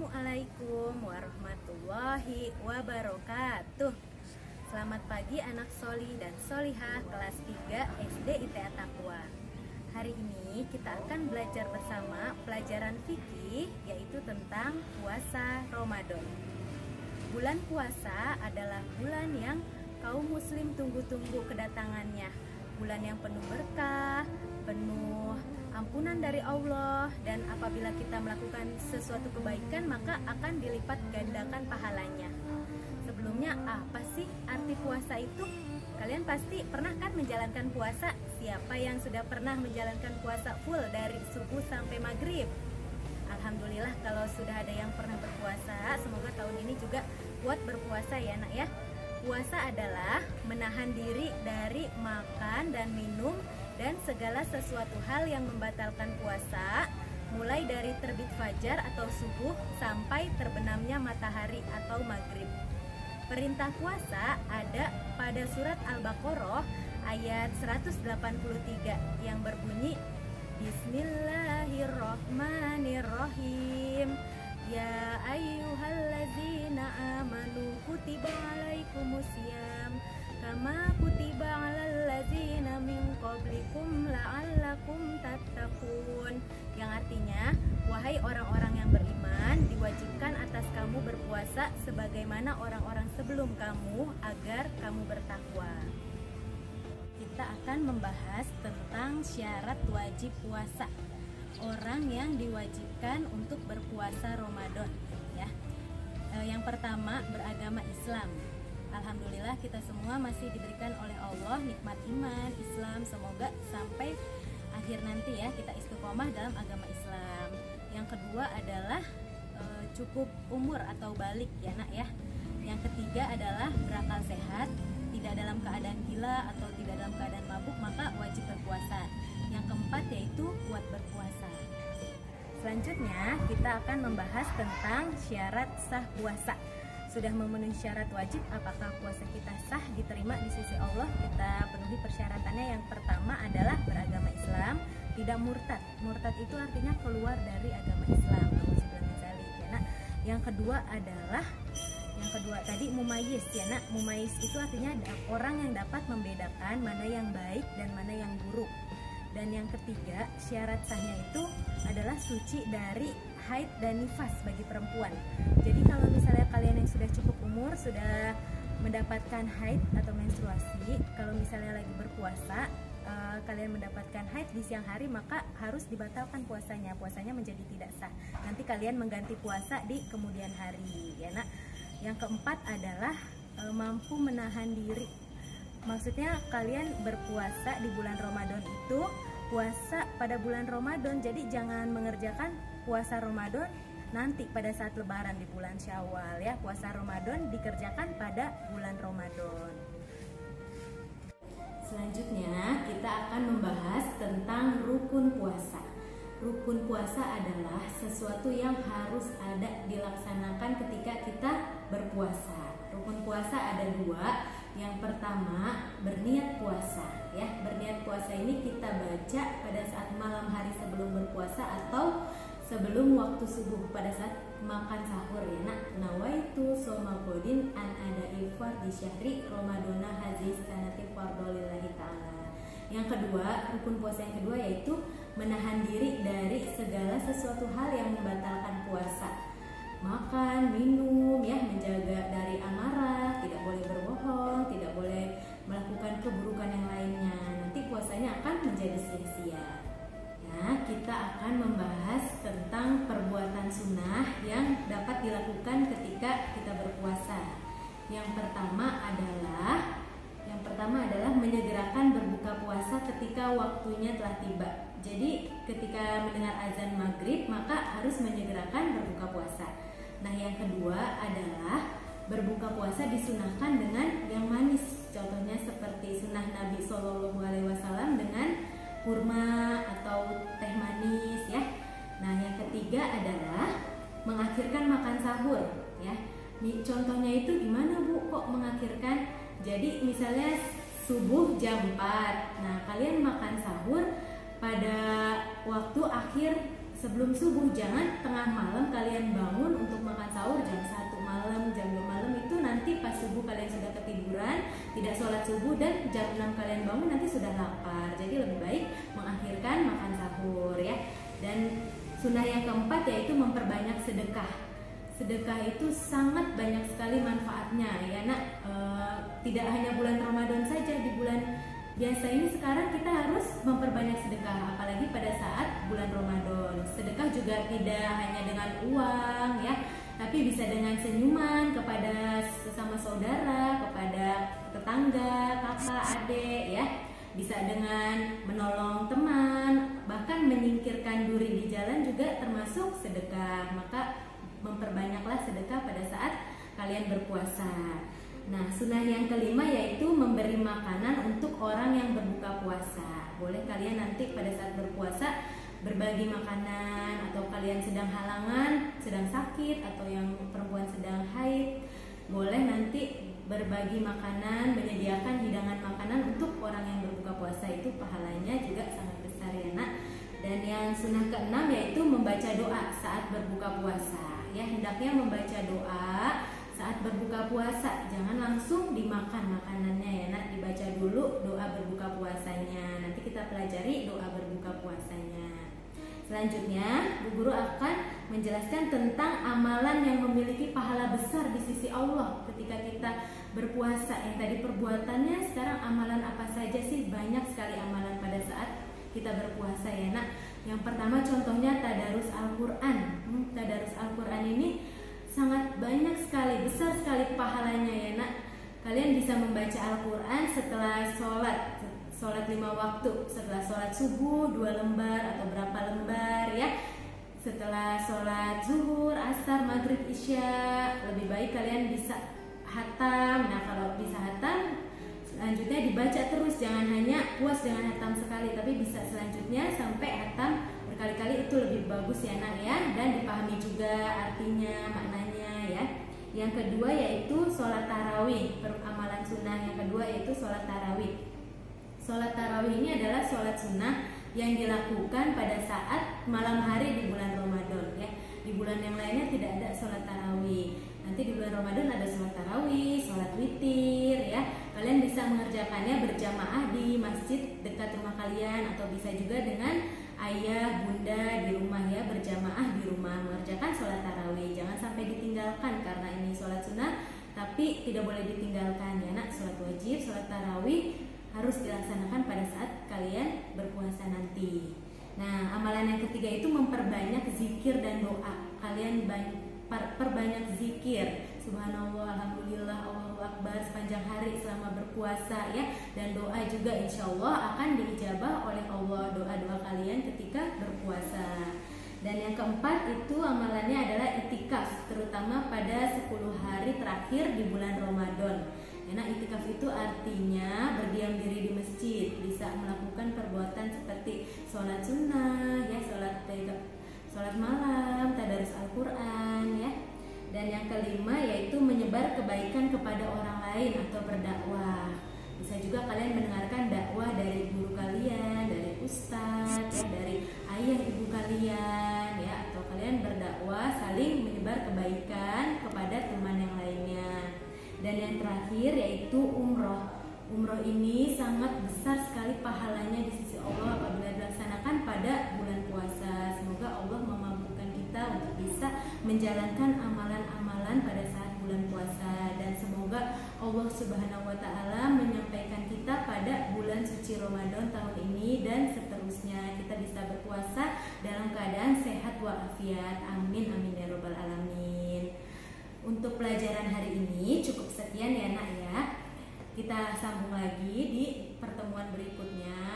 Assalamualaikum warahmatullahi wabarakatuh. Selamat pagi anak soli dan solihah kelas 3 SD ITA Taqwa. Hari ini kita akan belajar bersama pelajaran fikih, yaitu tentang puasa Ramadan. Bulan puasa adalah bulan yang kaum muslim tunggu-tunggu kedatangannya. Bulan yang penuh berkah, penuh ampunan dari Allah, dan apabila kita melakukan sesuatu kebaikan maka akan dilipat gandakan pahalanya. Sebelumnya, apa sih arti puasa itu? Kalian pasti pernah kan menjalankan puasa? Siapa yang sudah pernah menjalankan puasa full dari subuh sampai maghrib? Alhamdulillah kalau sudah ada yang pernah berpuasa. Semoga tahun ini juga kuat berpuasa ya nak ya. Puasa adalah menahan diri dari makan dan minum dan segala sesuatu hal yang membatalkan puasa, mulai dari terbit fajar atau subuh sampai terbenamnya matahari atau maghrib. Perintah puasa ada pada surat Al-Baqarah ayat 183 yang berbunyi Bismillahirrahmanirrahim. Ya ayyuhallazina amanu kutiba alaikumusiyam kama kutiba alal ladzina min qablikum la'allakum tattaqun, yang artinya, wahai orang-orang yang beriman, diwajibkan atas kamu berpuasa sebagaimana orang-orang sebelum kamu agar kamu bertakwa. Kita akan membahas tentang syarat wajib puasa orang yang diwajibkan untuk berpuasa Ramadan ya. Yang pertama, beragama Islam. Alhamdulillah kita semua masih diberikan oleh Allah nikmat iman Islam. Semoga sampai akhir nanti ya kita istiqomah dalam agama Islam. Yang kedua adalah cukup umur atau balik ya nak ya. Yang ketiga adalah berakal sehat, tidak dalam keadaan gila atau tidak dalam keadaan mabuk, maka wajib berpuasa. Yang keempat yaitu kuat berpuasa. Selanjutnya kita akan membahas tentang syarat sah puasa. Sudah memenuhi syarat wajib, apakah puasa kita sah diterima di sisi Allah? Kita penuhi persyaratannya. Yang pertama adalah beragama Islam, tidak murtad. Murtad itu artinya keluar dari agama Islam. Yang kedua adalah tadi mumayyiz ya nak. Mumayyiz itu artinya orang yang dapat membedakan mana yang baik dan mana yang buruk. Dan yang ketiga, syarat sahnya itu adalah suci dari haid dan nifas bagi perempuan. Jadi kalau misalnya kalian yang sudah cukup umur, sudah mendapatkan haid atau menstruasi, kalau misalnya lagi berpuasa, kalian mendapatkan haid di siang hari, maka harus dibatalkan puasanya. Puasanya menjadi tidak sah. Nanti kalian mengganti puasa di kemudian hari ya nak. Yang keempat adalah mampu menahan diri. Maksudnya kalian berpuasa di bulan Ramadan itu puasa pada bulan Ramadan. Jadi jangan mengerjakan puasa Ramadan nanti pada saat lebaran di bulan Syawal ya. Puasa Ramadan dikerjakan pada bulan Ramadan. Selanjutnya kita akan membahas tentang rukun puasa. Rukun puasa adalah sesuatu yang harus ada dilaksanakan ketika kita berpuasa. Rukun puasa ada dua. Yang pertama, berniat puasa ya. Berniat puasa ini kita baca pada saat malam hari sebelum berpuasa atau sebelum waktu subuh pada saat makan sahur ya nak. Nawaitu shoma qodin an ada'i fardhi syahri ramadana hadhihi sanati fardholillahi ta'ala. Yang kedua, rukun puasa yang kedua yaitu menahan diri dari segala sesuatu hal yang membatalkan puasa. Makan, minum ya, menjaga dari amarah, tidak boleh berbohong, tidak boleh melakukan keburukan yang lainnya. Nanti puasanya akan menjadi sia-sia. Nah, kita akan membahas tentang perbuatan sunnah yang dapat dilakukan ketika kita berpuasa. Yang pertama adalah menyegerakan berbuka puasa ketika waktunya telah tiba. Jadi ketika mendengar azan maghrib maka harus menyegerakan berbuka puasa. Nah, yang kedua adalah berbuka puasa disunahkan dengan yang manis. Contohnya seperti sunnah Nabi SAW dengan kurma atau teh manis ya. Nah, yang ketiga adalah mengakhirkan makan sahur ya. Contohnya itu gimana Bu? Kok mengakhirkan? Jadi misalnya subuh jam 4. Nah, kalian makan sahur pada waktu akhir sebelum subuh. Jangan tengah malam kalian bangun untuk subuh kalian sudah ketiduran, tidak sholat subuh, dan jam 6 kalian bangun nanti sudah lapar. Jadi lebih baik mengakhirkan makan sahur ya. Dan sunnah yang keempat yaitu memperbanyak sedekah. Sedekah itu sangat banyak sekali manfaatnya ya nak. Tidak hanya bulan Ramadan saja, di bulan biasa ini sekarang kita harus memperbanyak sedekah, apalagi pada saat bulan Ramadan. Sedekah juga tidak hanya dengan uang ya, tapi bisa dengan senyuman kepada sesama saudara, kepada tetangga, kakak, adik ya. Bisa dengan menolong teman, bahkan menyingkirkan duri di jalan juga termasuk sedekah. Maka memperbanyaklah sedekah pada saat kalian berpuasa. Nah, sunnah yang kelima yaitu memberi makanan untuk orang yang berbuka puasa. Boleh kalian nanti pada saat berpuasa berbagi makanan, atau kalian sedang halangan, sedang sakit, atau yang perempuan sedang haid, boleh nanti berbagi makanan, menyediakan hidangan makanan untuk orang yang berbuka puasa. Itu pahalanya juga sangat besar ya nak. Dan yang sunnah keenam yaitu membaca doa saat berbuka puasa. Ya, hendaknya membaca doa saat berbuka puasa, jangan langsung dimakan makanannya ya nak, dibaca dulu doa berbuka puasanya. Nanti kita pelajari doa berbuka puasanya. Selanjutnya, Bu Guru akan menjelaskan tentang amalan yang memiliki pahala besar di sisi Allah ketika kita berpuasa. Yang tadi perbuatannya, sekarang amalan apa saja sih? Banyak sekali amalan pada saat kita berpuasa ya nak. Yang pertama contohnya tadarus Al-Quran. Tadarus Al-Quran ini sangat banyak sekali, besar sekali pahalanya ya nak. Kalian bisa membaca Al-Quran setelah sholat 5 waktu, setelah sholat subuh 2 lembar atau berapa lembar ya. Setelah sholat zuhur, asar, maghrib, isya, lebih baik kalian bisa hatam. Nah, kalau bisa hatam, selanjutnya dibaca terus, jangan hanya puas dengan hatam sekali, tapi bisa selanjutnya sampai hatam berkali-kali, itu lebih bagus ya nak ya, dan dipahami juga artinya, maknanya ya. Yang kedua yaitu sholat tarawih. Amalan sunnah yang kedua yaitu sholat tarawih. Sholat tarawih ini adalah sholat sunnah yang dilakukan pada saat malam hari di bulan Ramadan ya. Di bulan yang lainnya tidak ada sholat tarawih. Nanti di bulan Ramadan ada sholat tarawih, sholat witir ya. Kalian bisa mengerjakannya berjamaah di masjid dekat rumah kalian, atau bisa juga dengan ayah, bunda di rumah ya, berjamaah di rumah mengerjakan sholat tarawih. Jangan sampai ditinggalkan, karena ini sholat sunnah tapi tidak boleh ditinggalkan ya nak. Sholat wajib, sholat tarawih harus dilaksanakan pada saat kalian berpuasa nanti. Nah, amalan yang ketiga itu memperbanyak zikir dan doa. Kalian perbanyak zikir, subhanallah, alhamdulillah, Allahu akbar sepanjang hari selama berpuasa ya. Dan doa juga insya Allah akan diijabah oleh Allah, doa-doa kalian ketika berpuasa. Dan yang keempat itu amalannya adalah itikaf, terutama pada 10 hari terakhir di bulan Ramadan. Nah, itikaf itu artinya berdiam diri di masjid, bisa melakukan perbuatan seperti sholat sunnah ya, sholat malam, tadarus Al-Quran ya. Dan yang kelima yaitu menyebar kebaikan kepada orang lain atau berdakwah. Bisa juga kalian mendengarkan dakwah dari guru kalian, dari ustadz ya, dari ayah ibu kalian ya, atau kalian berdakwah saling menyebar kebaikan kepada teman yang lainnya. Dan yang terakhir yaitu umroh. Umroh ini sangat besar sekali pahalanya di sisi Allah apabila dilaksanakan pada bulan puasa. Semoga Allah memampukan kita untuk bisa menjalankan amalan-amalan pada saat bulan puasa, dan semoga Allah Subhanahu wa Ta'ala menyampaikan kita pada bulan suci Ramadan tahun ini dan seterusnya. Kita bisa berpuasa dalam keadaan sehat walafiat. Amin amin ya robbal alamin. Untuk pelajaran hari ini cukup sekian ya nak ya. Kita sambung lagi di pertemuan berikutnya.